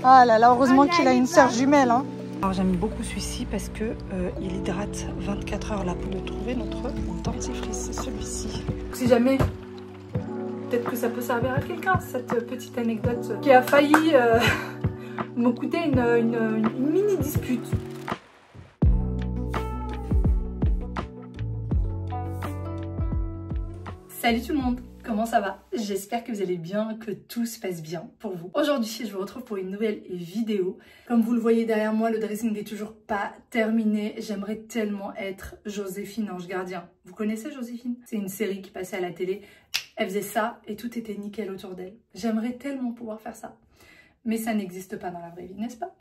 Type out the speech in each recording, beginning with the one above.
Ah là là, heureusement qu'il a une sœur jumelle. Hein. Alors j'aime beaucoup celui-ci parce que il hydrate 24 heures la peau. De trouver notre dentifrice, c'est celui-ci. Si jamais, peut-être que ça peut servir à quelqu'un, cette petite anecdote qui a failli me coûter une mini dispute. Salut tout le monde, comment ça va? J'espère que vous allez bien, que tout se passe bien pour vous. Aujourd'hui, je vous retrouve pour une nouvelle vidéo. Comme vous le voyez derrière moi, le dressing n'est toujours pas terminé. J'aimerais tellement être Joséphine Ange Gardien. Vous connaissez Joséphine? C'est une série qui passait à la télé. Elle faisait ça et tout était nickel autour d'elle. J'aimerais tellement pouvoir faire ça. Mais ça n'existe pas dans la vraie vie, n'est-ce pas?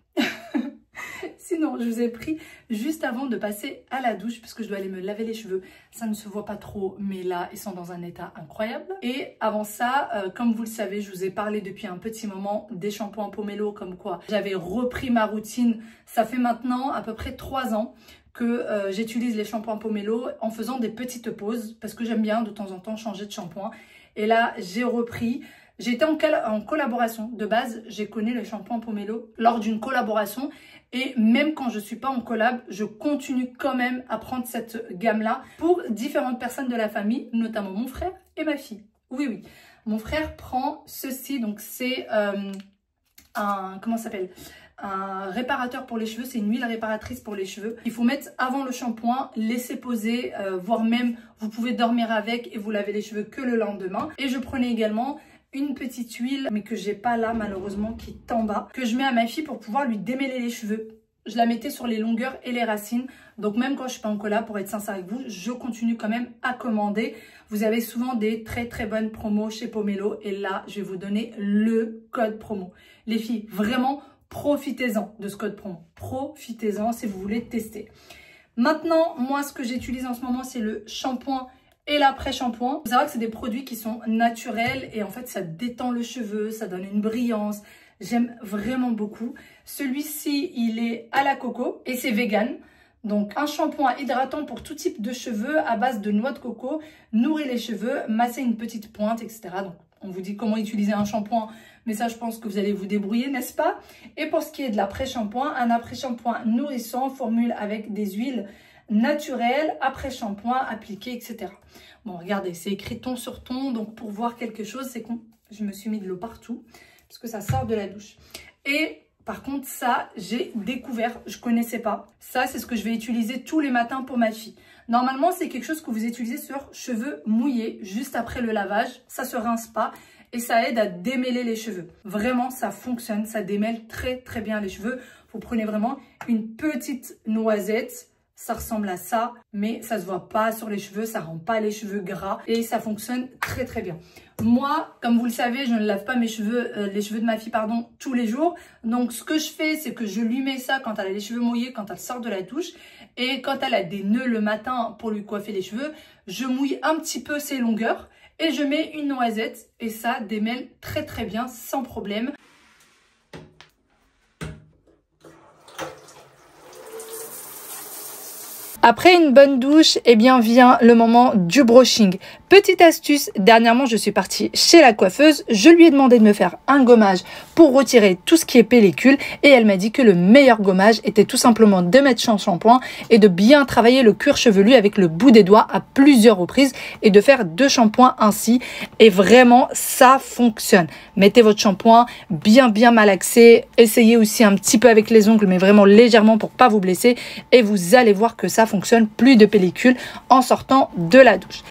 Sinon, je vous ai pris juste avant de passer à la douche parce que je dois aller me laver les cheveux. Ça ne se voit pas trop, mais là, ils sont dans un état incroyable. Et avant ça, comme vous le savez, je vous ai parlé depuis un petit moment des shampoings Pomelo, comme quoi j'avais repris ma routine. Ça fait maintenant à peu près 3 ans que j'utilise les shampoings Pomelo en faisant des petites pauses parce que j'aime bien de temps en temps changer de shampoing. Et là, j'ai repris. J'ai été en collaboration. De base, j'ai connu les shampoings Pomelo lors d'une collaboration. Et même quand je ne suis pas en collab, je continue quand même à prendre cette gamme-là pour différentes personnes de la famille, notamment mon frère et ma fille. Oui, oui. Mon frère prend ceci. Donc, c'est comment ça s'appelle ? Un réparateur pour les cheveux, c'est une huile réparatrice pour les cheveux. Il faut mettre avant le shampoing, laisser poser, voire même vous pouvez dormir avec et vous lavez les cheveux que le lendemain. Et je prenais également une petite huile, mais que j'ai pas là malheureusement, qui est en bas, que je mets à ma fille pour pouvoir lui démêler les cheveux. Je la mettais sur les longueurs et les racines. Donc même quand je suis pas en collab, pour être sincère avec vous, je continue quand même à commander. Vous avez souvent des très très bonnes promos chez Pomelo. Et là, je vais vous donner le code promo. Les filles, vraiment, profitez-en de ce code promo. Profitez-en si vous voulez tester. Maintenant, moi, ce que j'utilise en ce moment, c'est le shampoing et l'après-shampoing. Il faut savoir que c'est des produits qui sont naturels et en fait, ça détend le cheveu, ça donne une brillance. J'aime vraiment beaucoup. Celui-ci, il est à la coco et c'est vegan. Donc, un shampoing hydratant pour tout type de cheveux à base de noix de coco, nourrit les cheveux, masser une petite pointe, etc. Donc, on vous dit comment utiliser un shampoing, mais ça, je pense que vous allez vous débrouiller, n'est-ce pas? Et pour ce qui est de l'après-shampoing, un après-shampoing nourrissant, formule avec des huiles naturelles, après-shampoing appliqué, etc. Bon, regardez, c'est écrit ton sur ton, donc pour voir quelque chose, c'est que je me suis mis de l'eau partout, parce que ça sort de la douche. Et par contre, ça, j'ai découvert, je connaissais pas. Ça, c'est ce que je vais utiliser tous les matins pour ma fille. Normalement, c'est quelque chose que vous utilisez sur cheveux mouillés, juste après le lavage. Ça se rince pas et ça aide à démêler les cheveux. Vraiment, ça fonctionne, ça démêle très très bien les cheveux. Vous prenez vraiment une petite noisette. Ça ressemble à ça, mais ça se voit pas sur les cheveux, ça rend pas les cheveux gras et ça fonctionne très très bien. Moi, comme vous le savez, je ne lave pas mes cheveux, les cheveux de ma fille, pardon, tous les jours. Donc, ce que je fais, c'est que je lui mets ça quand elle a les cheveux mouillés, quand elle sort de la douche. Et quand elle a des nœuds le matin pour lui coiffer les cheveux, je mouille un petit peu ses longueurs et je mets une noisette et ça démêle très très bien, sans problème. Après une bonne douche, eh bien vient le moment du brushing. Petite astuce, dernièrement je suis partie chez la coiffeuse, je lui ai demandé de me faire un gommage pour retirer tout ce qui est pellicule et elle m'a dit que le meilleur gommage était tout simplement de mettre son shampoing et de bien travailler le cuir chevelu avec le bout des doigts à plusieurs reprises et de faire 2 shampoings ainsi et vraiment ça fonctionne. Mettez votre shampoing bien malaxé, essayez aussi un petit peu avec les ongles mais vraiment légèrement pour pas vous blesser et vous allez voir que ça fonctionne, plus de pellicule en sortant de la douche.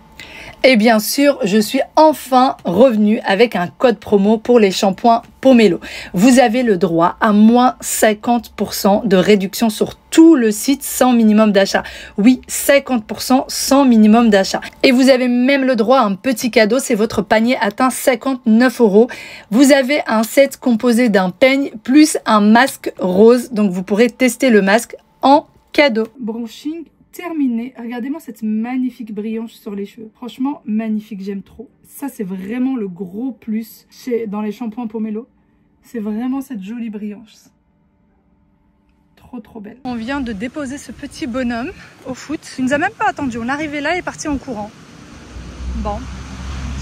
Et bien sûr, je suis enfin revenue avec un code promo pour les shampoings Pomelo. Vous avez le droit à moins 50% de réduction sur tout le site sans minimum d'achat. Oui, 50% sans minimum d'achat. Et vous avez même le droit à un petit cadeau, c'est votre panier atteint 59 €. Vous avez un set composé d'un peigne plus un masque rose. Donc vous pourrez tester le masque en cadeau. Brushing terminé. Regardez-moi cette magnifique brillance sur les cheveux. Franchement, magnifique, j'aime trop. Ça, c'est vraiment le gros plus dans les shampoings Pomelo. C'est vraiment cette jolie brillance. Trop belle. On vient de déposer ce petit bonhomme au foot. Il nous a même pas attendu. On est arrivé là et est parti en courant. Bon,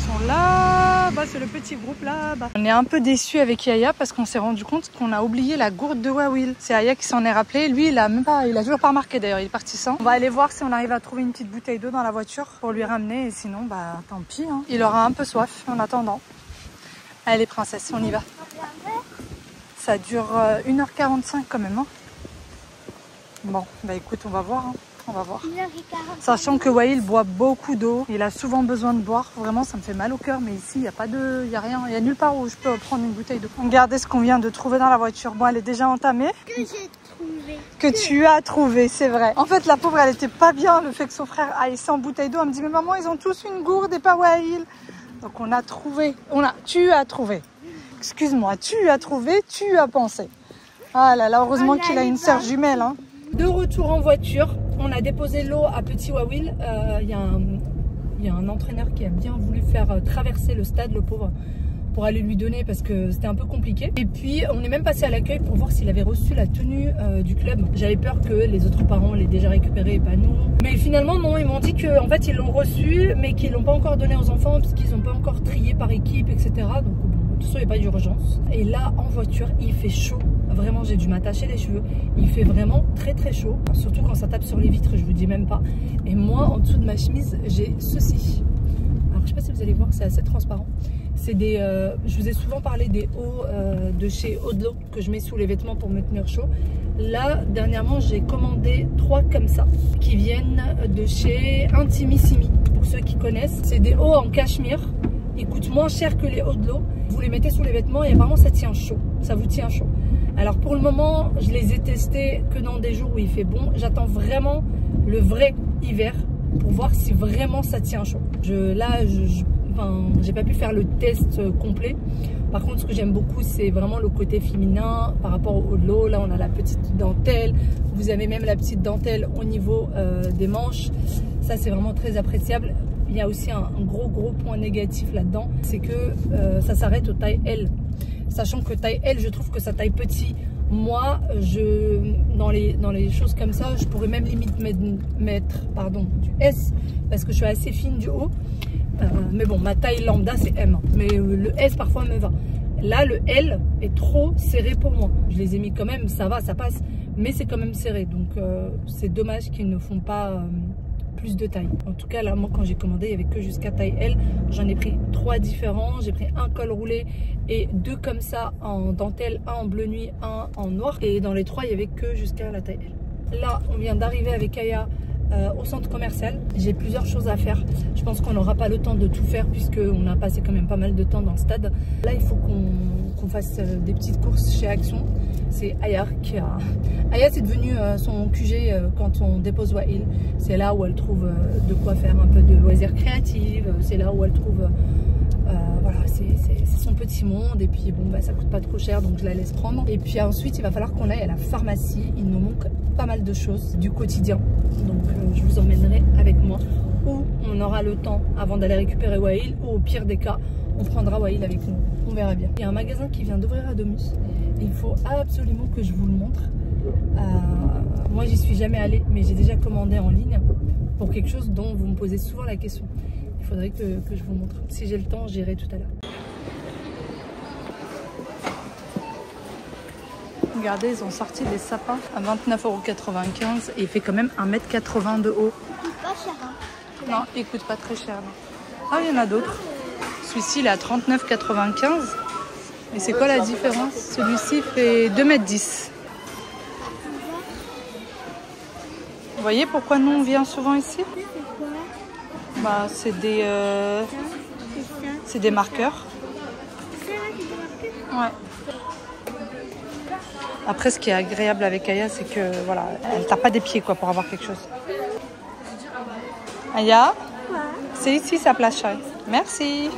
sont là. Bah, c'est le petit groupe là-bas. On est un peu déçus avec Yaya parce qu'on s'est rendu compte qu'on a oublié la gourde de Wawil. C'est Yaya qui s'en est rappelé. Lui, il a toujours pas remarqué d'ailleurs. Il est parti sans. On va aller voir si on arrive à trouver une petite bouteille d'eau dans la voiture pour lui ramener. Et sinon, bah tant pis. Hein. Il aura un peu soif en attendant. Allez, princesse, on y va. Ça dure 1h45 quand même. Hein. Bon, bah écoute, on va voir. Hein. On va voir. Sachant que Wawil boit beaucoup d'eau. Il a souvent besoin de boire. Vraiment, ça me fait mal au cœur. Mais ici, il n'y a pas de... Il n'y a rien. Il n'y a nulle part où je peux prendre une bouteille d'eau. Regardez ce qu'on vient de trouver dans la voiture. Bon, elle est déjà entamée. Que j'ai trouvé. Que tu as trouvé, c'est vrai. En fait, la pauvre, elle était pas bien. Le fait que son frère aille sans bouteille d'eau. Elle me dit, mais maman, ils ont tous une gourde et pas Wawil. Donc, on a trouvé. Tu as trouvé. Excuse-moi, tu as trouvé, tu as pensé. Ah là là, heureusement qu'il a une sœur jumelle. Hein. De retour en voiture. On a déposé l'eau à Petit Wawil. Il y a un entraîneur qui a bien voulu faire traverser le stade, le pauvre, pour aller lui donner parce que c'était un peu compliqué. Et puis on est même passé à l'accueil pour voir s'il avait reçu la tenue du club. J'avais peur que les autres parents l'aient déjà récupéré et pas nous. Mais finalement non, ils m'ont dit qu'en fait ils l'ont reçu mais qu'ils l'ont pas encore donné aux enfants parce qu'ils n'ont pas encore trié par équipe, etc. Donc bon, de toute façon il n'y a pas d'urgence. Et là en voiture il fait chaud. Vraiment, j'ai dû m'attacher les cheveux. Il fait vraiment très très chaud. Surtout quand ça tape sur les vitres, je vous dis même pas. Et moi, en dessous de ma chemise, j'ai ceci. Alors, je sais pas si vous allez voir, c'est assez transparent. C'est des... je vous ai souvent parlé des hauts de chez Odlo que je mets sous les vêtements pour me tenir chaud. Là, dernièrement, j'ai commandé 3 comme ça qui viennent de chez Intimissimi. Pour ceux qui connaissent, c'est des hauts en cachemire. Ils coûtent moins cher que les Odlo. Vous les mettez sous les vêtements et apparemment ça tient chaud. Ça vous tient chaud. Alors pour le moment, je les ai testés que dans des jours où il fait bon. J'attends vraiment le vrai hiver pour voir si vraiment ça tient chaud. J'ai pas pu faire le test complet. Par contre, ce que j'aime beaucoup, c'est vraiment le côté féminin par rapport au lot. Là, on a la petite dentelle. Vous avez même la petite dentelle au niveau des manches. Ça, c'est vraiment très appréciable. Il y a aussi un gros point négatif là-dedans. C'est que ça s'arrête aux tailles L. Sachant que taille L, je trouve que ça taille petit. Moi, dans les choses comme ça, je pourrais même limite mettre du S parce que je suis assez fine du haut. Mais bon, ma taille lambda, c'est M. Mais le S, parfois, me va. Là, le L est trop serré pour moi. Je les ai mis quand même, ça va, ça passe. Mais c'est quand même serré. Donc, c'est dommage qu'ils ne font pas... plus de taille. En tout cas là moi quand j'ai commandé il n'y avait que jusqu'à taille L. J'en ai pris 3 différents. J'ai pris un col roulé et 2 comme ça en dentelle, un en bleu nuit, un en noir. Et dans les 3 il n'y avait que jusqu'à la taille L. Là on vient d'arriver avec Aya au centre commercial. J'ai plusieurs choses à faire. Je pense qu'on n'aura pas le temps de tout faire puisqu'on a passé quand même pas mal de temps dans le stade. Là il faut qu'on fasse des petites courses chez Action. C'est Aya qui a... Aya c'est devenu son QG quand on dépose Wawil. C'est là où elle trouve de quoi faire un peu de loisirs créatifs. C'est là où elle trouve... voilà, c'est son petit monde. Et puis bon, bah, ça coûte pas trop cher donc je la laisse prendre. Et puis ensuite il va falloir qu'on aille à la pharmacie. Il nous manque pas mal de choses du quotidien. Donc je vous emmènerai avec moi. Ou on aura le temps avant d'aller récupérer Wawil. Ou au pire des cas, on prendra Wawil avec nous. On verra bien. Il y a un magasin qui vient d'ouvrir à Domus. Il faut absolument que je vous le montre. Moi j'y suis jamais allée mais j'ai déjà commandé en ligne pour quelque chose dont vous me posez souvent la question. Il faudrait que je vous montre. Si j'ai le temps, j'irai tout à l'heure. Regardez, ils ont sorti des sapins à 29,95 € et il fait quand même 1,80 m de haut. Il coûte pas cher hein. Non, il coûte pas très cher. Non. Ah, il y en a d'autres. Celui-ci il est à 39,95 €. Et c'est quoi la différence? Celui-ci fait 2,10 m. Vous voyez pourquoi nous on vient souvent ici? Bah, c'est des marqueurs. Ouais. Après, ce qui est agréable avec Aya, c'est que voilà, elle tape pas des pieds quoi pour avoir quelque chose. Aya, c'est ici sa place, chérie. Merci.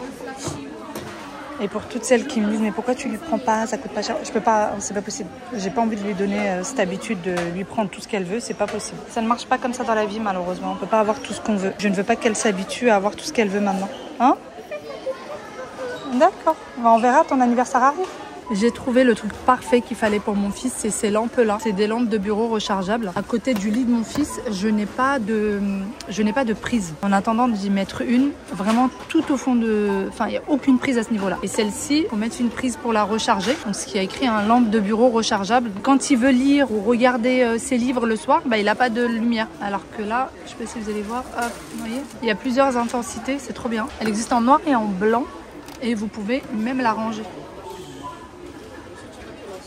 Et pour toutes celles qui me disent mais pourquoi tu lui prends pas, ça coûte pas cher, je peux pas, c'est pas possible. J'ai pas envie de lui donner cette habitude de lui prendre tout ce qu'elle veut, c'est pas possible. Ça ne marche pas comme ça dans la vie malheureusement, on peut pas avoir tout ce qu'on veut. Je ne veux pas qu'elle s'habitue à avoir tout ce qu'elle veut maintenant. Hein? D'accord, on verra, ton anniversaire arrive. J'ai trouvé le truc parfait qu'il fallait pour mon fils, c'est ces lampes-là. C'est des lampes de bureau rechargeables. À côté du lit de mon fils, je n'ai pas de prise. En attendant d'y mettre une, vraiment tout au fond de... Enfin, il n'y a aucune prise à ce niveau-là. Et celle-ci, il faut mettre une prise pour la recharger. Donc, ce qui a écrit un lampe de bureau rechargeable. Quand il veut lire ou regarder ses livres le soir, bah, il n'a pas de lumière. Alors que là, je sais pas si vous allez voir, hop, vous voyez, il y a plusieurs intensités, c'est trop bien. Elle existe en noir et en blanc et vous pouvez même la ranger.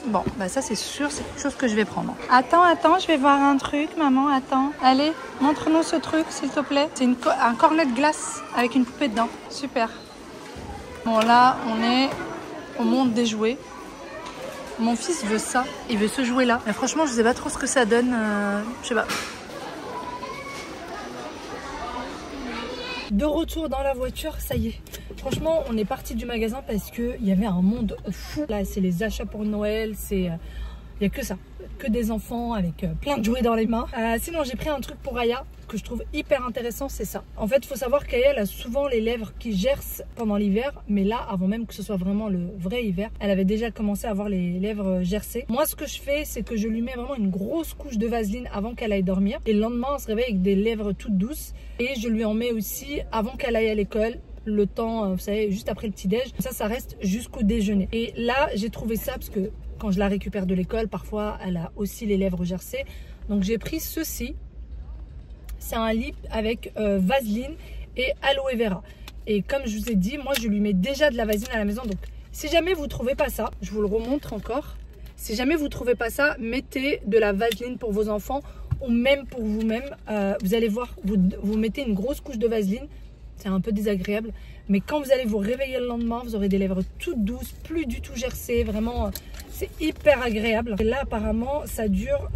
Bon, bah ça c'est sûr, c'est quelque chose que je vais prendre. Attends, je vais voir un truc, maman, attends. Allez, montre-nous ce truc, s'il te plaît. C'est un cornet de glace avec une poupée dedans. Super. Bon, là, on est au monde des jouets. Mon fils veut ça, il veut ce jouet-là. Mais franchement, je sais pas trop ce que ça donne. Je sais pas. De retour dans la voiture, ça y est. Franchement, on est parti du magasin parce qu'il y avait un monde fou. Là, c'est les achats pour Noël, il n'y a que ça. Que des enfants avec plein de jouets dans les mains. Sinon, j'ai pris un truc pour Aya que je trouve hyper intéressant, c'est ça. En fait, il faut savoir qu'Aya, elle a souvent les lèvres qui gercent pendant l'hiver. Mais là, avant même que ce soit vraiment le vrai hiver, elle avait déjà commencé à avoir les lèvres gercées. Moi, ce que je fais, c'est que je lui mets vraiment une grosse couche de vaseline avant qu'elle aille dormir. Et le lendemain, elle se réveille avec des lèvres toutes douces. Et je lui en mets aussi avant qu'elle aille à l'école. Le temps, vous savez, juste après le petit-déj. Ça reste jusqu'au déjeuner. Et là, j'ai trouvé ça parce que quand je la récupère de l'école, parfois, elle a aussi les lèvres gercées. Donc, j'ai pris ceci. C'est un lip avec vaseline et aloe vera. Et comme je vous ai dit, moi, je lui mets déjà de la vaseline à la maison. Donc, si jamais vous ne trouvez pas ça, je vous le remontre encore. Si jamais vous ne trouvez pas ça, mettez de la vaseline pour vos enfants ou même pour vous-même. Vous allez voir, vous mettez une grosse couche de vaseline. C'est un peu désagréable. Mais quand vous allez vous réveiller le lendemain, vous aurez des lèvres toutes douces, plus du tout gercées. Vraiment, c'est hyper agréable. Et là, apparemment, ça dure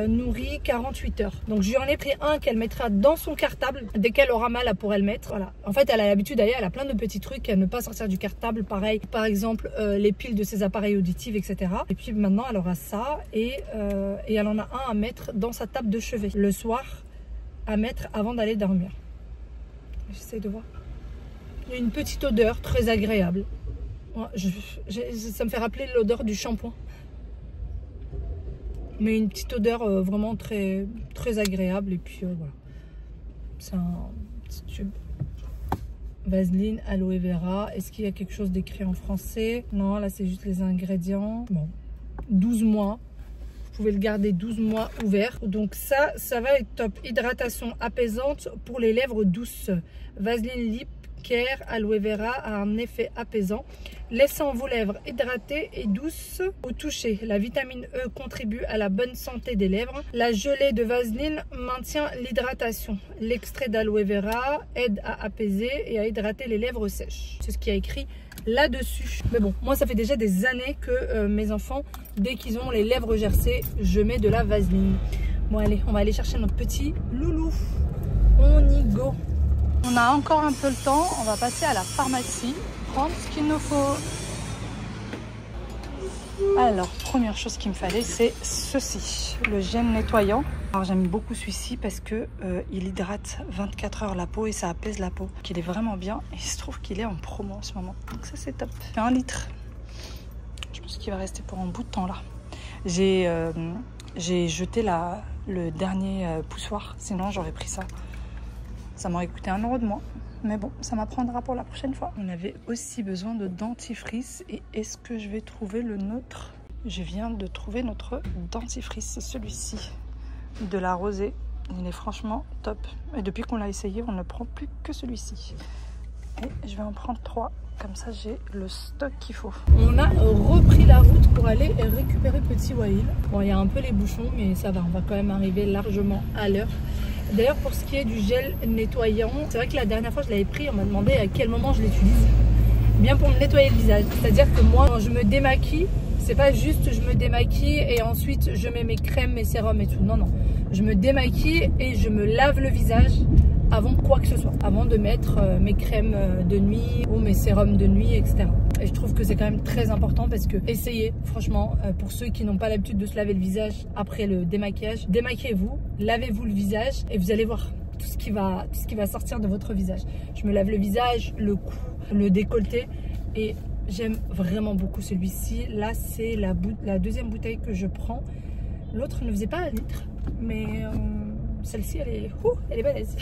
nourri 48 heures. Donc, je lui en ai pris un qu'elle mettra dans son cartable. Dès qu'elle aura mal, elle pourra le mettre. Voilà. En fait, elle a l'habitude d'aller, elle a plein de petits trucs à ne pas sortir du cartable. Pareil, par exemple, les piles de ses appareils auditifs, etc. Et puis maintenant, elle aura ça. Et elle en a un à mettre dans sa table de chevet. Le soir, à mettre avant d'aller dormir. J'essaie de voir. Il y a une petite odeur très agréable. Ça me fait rappeler l'odeur du shampoing. Mais une petite odeur vraiment très, très agréable. Et puis voilà. C'est un petit tube. Vaseline, aloe vera. Est-ce qu'il y a quelque chose d'écrit en français? Non, là c'est juste les ingrédients. Bon, 12 mois. Vous pouvez le garder 12 mois ouvert. Donc ça va être top. Hydratation apaisante pour les lèvres douces. Vaseline Lip Care Aloe Vera a un effet apaisant, laissant vos lèvres hydratées et douces au toucher. La vitamine E contribue à la bonne santé des lèvres. La gelée de Vaseline maintient l'hydratation. L'extrait d'aloe vera aide à apaiser et à hydrater les lèvres sèches. C'est ce qui a écrit là-dessus. Mais bon, moi ça fait déjà des années que mes enfants, dès qu'ils ont les lèvres gercées, je mets de la vaseline. Bon allez, on va aller chercher notre petit loulou. On y go. On a encore un peu le temps, on va passer à la pharmacie, prendre ce qu'il nous faut. Alors, première chose qu'il me fallait, c'est ceci, le gel nettoyant. Alors j'aime beaucoup celui-ci parce que il hydrate 24 heures la peau et ça apaise la peau. Il est vraiment bien et il se trouve qu'il est en promo en ce moment. Donc ça c'est top. C'est 1 litre. Je pense qu'il va rester pour un bout de temps là. J'ai jeté le dernier poussoir, sinon j'aurais pris ça. Ça m'aurait coûté 1 € de moins. Mais bon, ça m'apprendra pour la prochaine fois. On avait aussi besoin de dentifrice. Et est-ce que je vais trouver le nôtre? Je viens de trouver notre dentifrice. C'est celui-ci. De la rosée. Il est franchement top. Et depuis qu'on l'a essayé, on ne prend plus que celui-ci. Et je vais en prendre 3. Comme ça, j'ai le stock qu'il faut. On a repris la route pour aller récupérer Petit Wael. Bon, il y a un peu les bouchons, mais ça va. On va quand même arriver largement à l'heure. D'ailleurs, pour ce qui est du gel nettoyant, c'est vrai que la dernière fois, je l'avais pris. On m'a demandé à quel moment je l'utilise. Bien pour me nettoyer le visage. C'est-à-dire que moi, quand je me démaquille, c'est pas juste je me démaquille et ensuite je mets mes crèmes, mes sérums et tout. Non, non. Je me démaquille et je me lave le visage avant quoi que ce soit. Avant de mettre mes crèmes de nuit ou mes sérums de nuit, etc. Et je trouve que c'est quand même très important parce que essayez, franchement, pour ceux qui n'ont pas l'habitude de se laver le visage après le démaquillage, démaquillez-vous, lavez-vous le visage et vous allez voir tout ce qui va sortir de votre visage. Je me lave le visage, le cou, le décolleté et J'aime vraiment beaucoup celui-ci. Là, c'est la deuxième bouteille que je prends. L'autre ne faisait pas 1 litre, mais celle-ci, elle est balèze.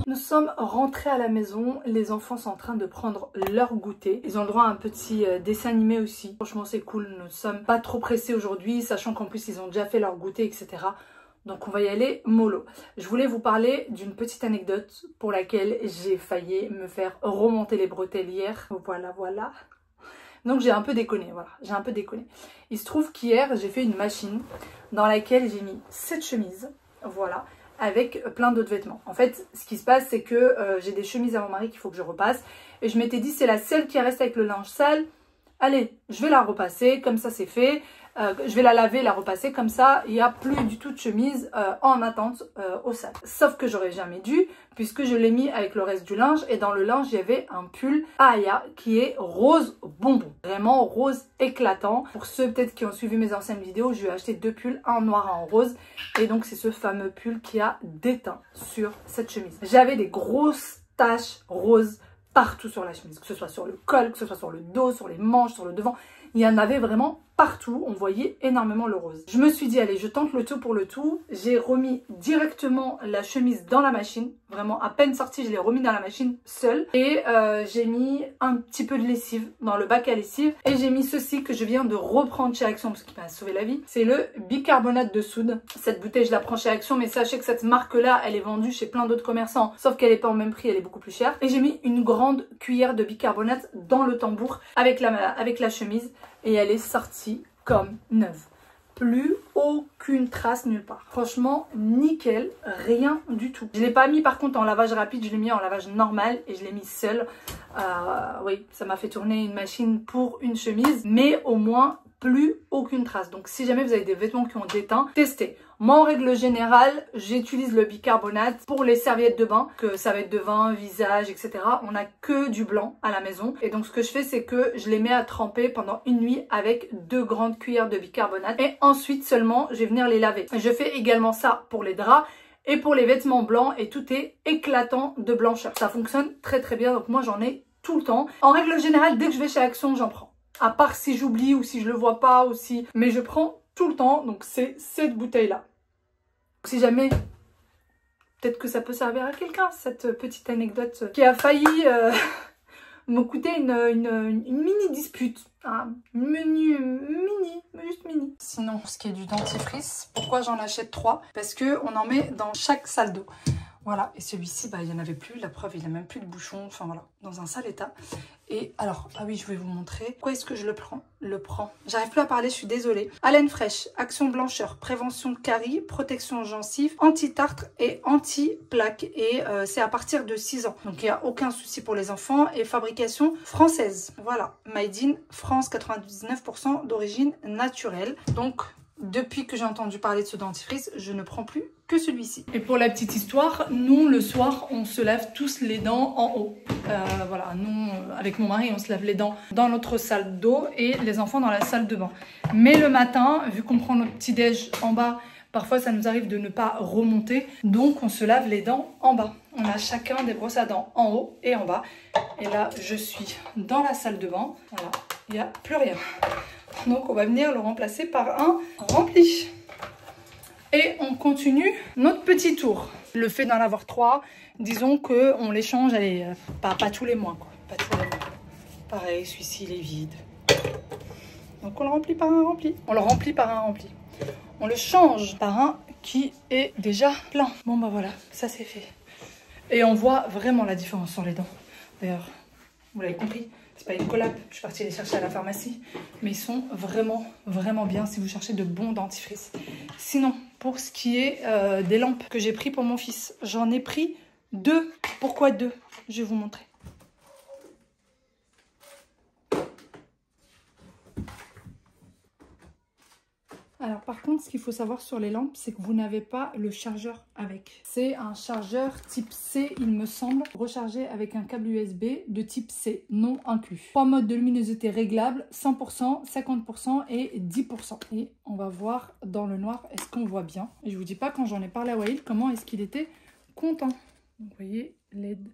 Nous sommes rentrés à la maison, les enfants sont en train de prendre leur goûter. Ils ont le droit à un petit dessin animé aussi. Franchement c'est cool, nous ne sommes pas trop pressés aujourd'hui, sachant qu'en plus ils ont déjà fait leur goûter, etc. Donc on va y aller mollo. Je voulais vous parler d'une petite anecdote pour laquelle j'ai failli me faire remonter les bretelles hier. Voilà. Donc j'ai un peu déconné, voilà, j'ai un peu déconné. Il se trouve qu'hier j'ai fait une machine dans laquelle j'ai mis cette chemise, voilà, avec plein d'autres vêtements. En fait, ce qui se passe, c'est que j'ai des chemises à mon mari qu'il faut que je repasse. Et je m'étais dit, c'est la seule qui reste avec le linge sale. Allez, je vais la repasser, comme ça c'est fait. Je vais la laver, la repasser, comme ça il n'y a plus du tout de chemise en attente au sale. Sauf que j'aurais jamais dû, puisque je l'ai mis avec le reste du linge. Et dans le linge, il y avait un pull Aya qui est rose bonbon. Vraiment rose éclatant. Pour ceux peut-être qui ont suivi mes anciennes vidéos, je lui ai acheté 2 pulls, un noir et un rose. Et donc c'est ce fameux pull qui a déteint sur cette chemise. J'avais des grosses taches roses partout sur la chemise, que ce soit sur le col, que ce soit sur le dos, sur les manches, sur le devant. Il y en avait vraiment partout, on voyait énormément le rose. Je me suis dit, allez, je tente le tout pour le tout. J'ai remis directement la chemise dans la machine. Vraiment, à peine sortie, je l'ai remis dans la machine seule. Et j'ai mis un petit peu de lessive dans le bac à lessive. Et j'ai mis ceci que je viens de reprendre chez Action, parce qu'il m'a sauvé la vie. C'est le bicarbonate de soude. Cette bouteille, je la prends chez Action, mais sachez que cette marque-là, elle est vendue chez plein d'autres commerçants. Sauf qu'elle n'est pas au même prix, elle est beaucoup plus chère. Et j'ai mis une grande cuillère de bicarbonate dans le tambour avec la chemise. Et elle est sortie comme neuve. Plus aucune trace nulle part. Franchement, nickel, rien du tout. Je ne l'ai pas mis par contre en lavage rapide, je l'ai mis en lavage normal et je l'ai mis seule. Oui, ça m'a fait tourner une machine pour une chemise, mais au moins plus aucune trace. Donc si jamais vous avez des vêtements qui ont déteint, testez. Moi en règle générale, j'utilise le bicarbonate pour les serviettes de bain, que serviettes de bain, visage, etc. On n'a que du blanc à la maison. Et donc ce que je fais, c'est que je les mets à tremper pendant une nuit avec 2 grandes cuillères de bicarbonate. Et ensuite seulement, je vais venir les laver. Je fais également ça pour les draps et pour les vêtements blancs et tout est éclatant de blancheur. Ça fonctionne très très bien, donc moi j'en ai tout le temps. En règle générale, dès que je vais chez Action, j'en prends. À part si j'oublie ou si je le vois pas aussi. Mais je prends tout le temps. Donc c'est cette bouteille-là. Si jamais, peut-être que ça peut servir à quelqu'un, cette petite anecdote qui a failli me coûter une mini dispute. Hein, juste mini. Sinon, ce qui est du dentifrice, pourquoi j'en achète 3? Parce qu'on en met dans chaque salle d'eau. Voilà, et celui-ci, bah, il n'y en avait plus, la preuve, il n'a même plus de bouchon, enfin voilà, dans un sale état. Et alors, ah oui, je vais vous montrer. Pourquoi est-ce que je le prends? J'arrive plus à parler, je suis désolée. Haleine fraîche, action blancheur, prévention carie, protection gencive, anti-tartre et anti-plaque. Et c'est à partir de 6 ans. Donc il n'y a aucun souci pour les enfants. Et fabrication française. Voilà, made in France, 99% d'origine naturelle. Donc, depuis que j'ai entendu parler de ce dentifrice, je ne prends plus que celui-ci. Et pour la petite histoire, nous, le soir, on se lave tous les dents en haut. Voilà, nous, avec mon mari, on se lave les dents dans notre salle d'eau et les enfants dans la salle de bain. Mais le matin, vu qu'on prend notre petit-déj en bas, parfois ça nous arrive de ne pas remonter. Donc, on se lave les dents en bas. On a chacun des brosses à dents en haut et en bas. Et là, je suis dans la salle de bain. Voilà, il n'y a plus rien. Donc on va venir le remplacer par un rempli. Et on continue notre petit tour. Le fait d'en avoir 3, disons qu'on les change, allez, pas tous les mois, quoi. Pas tous les mois. Pareil, celui-ci il est vide. Donc on le remplit par un rempli. On le remplit par un rempli. On le change par un qui est déjà plein. Bon bah voilà, ça c'est fait. Et on voit vraiment la différence sur les dents. D'ailleurs, vous l'avez compris. C'est pas une collab, je suis partie les chercher à la pharmacie. Mais ils sont vraiment, vraiment bien si vous cherchez de bons dentifrices. Sinon, pour ce qui est des lampes que j'ai pris pour mon fils, j'en ai pris 2. Pourquoi 2? Je vais vous montrer. Alors par contre, ce qu'il faut savoir sur les lampes, c'est que vous n'avez pas le chargeur avec. C'est un chargeur type C, il me semble, rechargé avec un câble USB de type C, non inclus. 3 modes de luminosité réglables, 100%, 50% et 10%. Et on va voir dans le noir, est-ce qu'on voit bien? Et je vous dis pas, quand j'en ai parlé à Wael, comment est-ce qu'il était content. Donc, vous voyez, LED